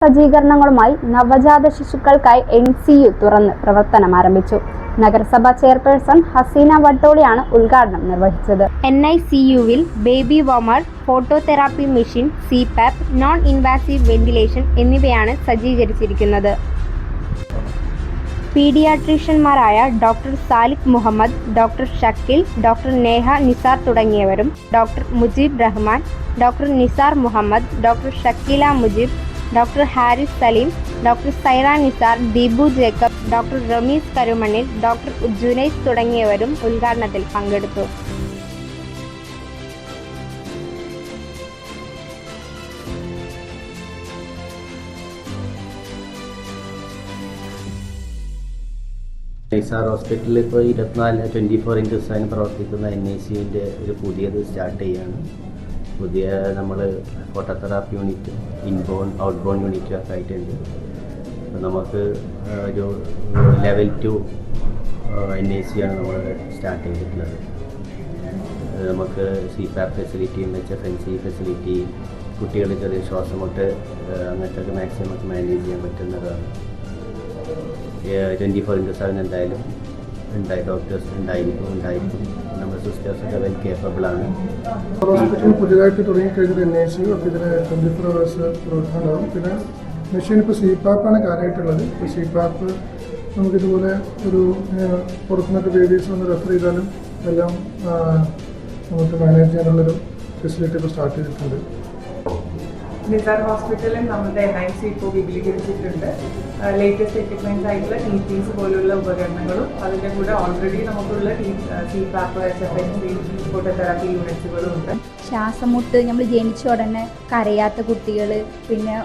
സജ്ജീകരണങ്ങളുമായി നവജാത ശിശുക്കൾക്കായി NCU തുറന്ന് പ്രവർത്തനം ആരംഭിച്ചു. നഗരസഭാ ചെയർപേഴ്സൺ ഹസീന വട്ടോളിയാണ് ഉദ്ഘാടനം നിർവഹിച്ചത്. NICUവിൽ baby warmer, phototherapy machine, CPAP, non invasive ventilation എന്നിവയാണ് സജ്ജീകരിച്ചിരിക്കുന്നത്. പീഡിയാട്രീഷ്യന്മാരായ doctor Salik Muhammad, doctor Shakeel, doctor Neha Nisar തുടങ്ങിയവരും doctor Mujeeb Rahman, doctor Nisar Muhammad, doctor Shakeela Mujeeb, doctor Haris Saleem, doctor Saira Nisar, Deepu Jacob, doctor Ramees കരുമണ്ണിൽ, ഡോക്ടർ ജുനൈസ് തുടങ്ങിയവരും ഉദ്ഘാടനത്തിൽ പങ്കെടുത്തു. നിസാർ ഹോസ്പിറ്റലിൽ ഇപ്പോൾ 24/7 പ്രവർത്തിക്കുന്ന NICUവിൻ്റെ ഒരു പുതിയത് സ്റ്റാർട്ട് ചെയ്യുകയാണ്. പുതിയ നമ്മൾ ഫോട്ടോതെറാപ്പി യൂണിറ്റ്, ഇൻബോൺ ഔട്ട്ബോൺ യൂണിറ്റും ഒക്കെ ആയിട്ടുണ്ട്. അപ്പോൾ നമുക്ക് ഒരു ലെവൽ 2 NICU ആണ് നമ്മൾ സ്റ്റാർട്ട് ചെയ്തിട്ടുള്ളത്. നമുക്ക് CPAP ഫെസിലിറ്റി, HFNC ഫെസിലിറ്റി, കുട്ടികൾ ചെറിയ ശ്വാസമുട്ട് അങ്ങനത്തെ ഒക്കെ മാക്സിമം ഒക്കെ മാനേജ് ചെയ്യാൻ പറ്റുന്നതാണ്. 24/7 എന്തായാലും ഡോക്ടേഴ്സ് ഉണ്ടായിരിക്കും. നമ്മുടെ സിസ്റ്റേഴ്സൊക്കെ വെൽ കേപ്പബിളാണ്. ഹോസ്പിറ്റൽ പുതിയതായിട്ട് തുടങ്ങിക്കഴിഞ്ഞത് NICU. അപ്പോൾ ഇതിന് 24 hours പ്രവർത്തനമുണ്ടാകും. പിന്നെ മെഷീൻ ഇപ്പോൾ CPAP ആണ് കാര്യമായിട്ടുള്ളത്. ഇപ്പോൾ CPAP നമുക്കിതുപോലെ ഒരു പുറത്തുനിന്നൊക്കെ ബേബീസ് ഒന്ന് റെഫർ ചെയ്താലും എല്ലാം നമുക്ക് മാനേജ് ചെയ്യാനുള്ളൊരു ഫെസിലിറ്റി ഇപ്പോൾ സ്റ്റാർട്ട് ചെയ്തിട്ടുണ്ട്. നിസാർ ഹോസ്പിറ്റലിൽ നമ്മുടെ NICU ഇപ്പോൾ വിപുലീകരിച്ചിട്ടുണ്ട്. ലേറ്റസ്റ്റ് എക്യുപ്മെൻറ്റ്സ് ആയിട്ടുള്ള TPs പോലുള്ള ഉപകരണങ്ങളും അതിൻ്റെ കൂടെ ഓൾറെഡി നമുക്കുള്ള CPAP, HFNC, ഫോട്ടോതെറാപ്പി യൂണിറ്റ്സുകളും ഉണ്ട്. ശ്വാസമുട്ട്, നമ്മൾ ജനിച്ച ഉടനെ കരയാത്ത കുട്ടികൾ, പിന്നെ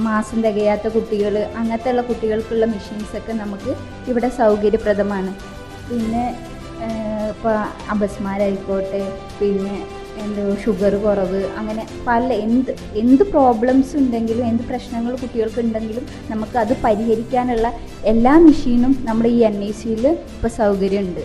മാസം തികയാത്ത കുട്ടികൾ, അങ്ങനത്തെ ഉള്ള കുട്ടികൾക്കുള്ള മെഷീൻസൊക്കെ നമുക്ക് ഇവിടെ സൗകര്യപ്രദമാണ്. പിന്നെ ഇപ്പോൾ അപസ്മാരായിക്കോട്ടെ, പിന്നെ ഷുഗർ കുറവ്, അങ്ങനെ പല എന്ത് പ്രോബ്ലംസ് ഉണ്ടെങ്കിലും, എന്ത് പ്രശ്നങ്ങൾ കുട്ടികൾക്ക് ഉണ്ടെങ്കിലും നമുക്ക് അത് പരിഹരിക്കാനുള്ള എല്ലാ മെഷീനും നമ്മുടെ ഈ NICUവിൽ ഇപ്പോൾ സൗകര്യമുണ്ട്.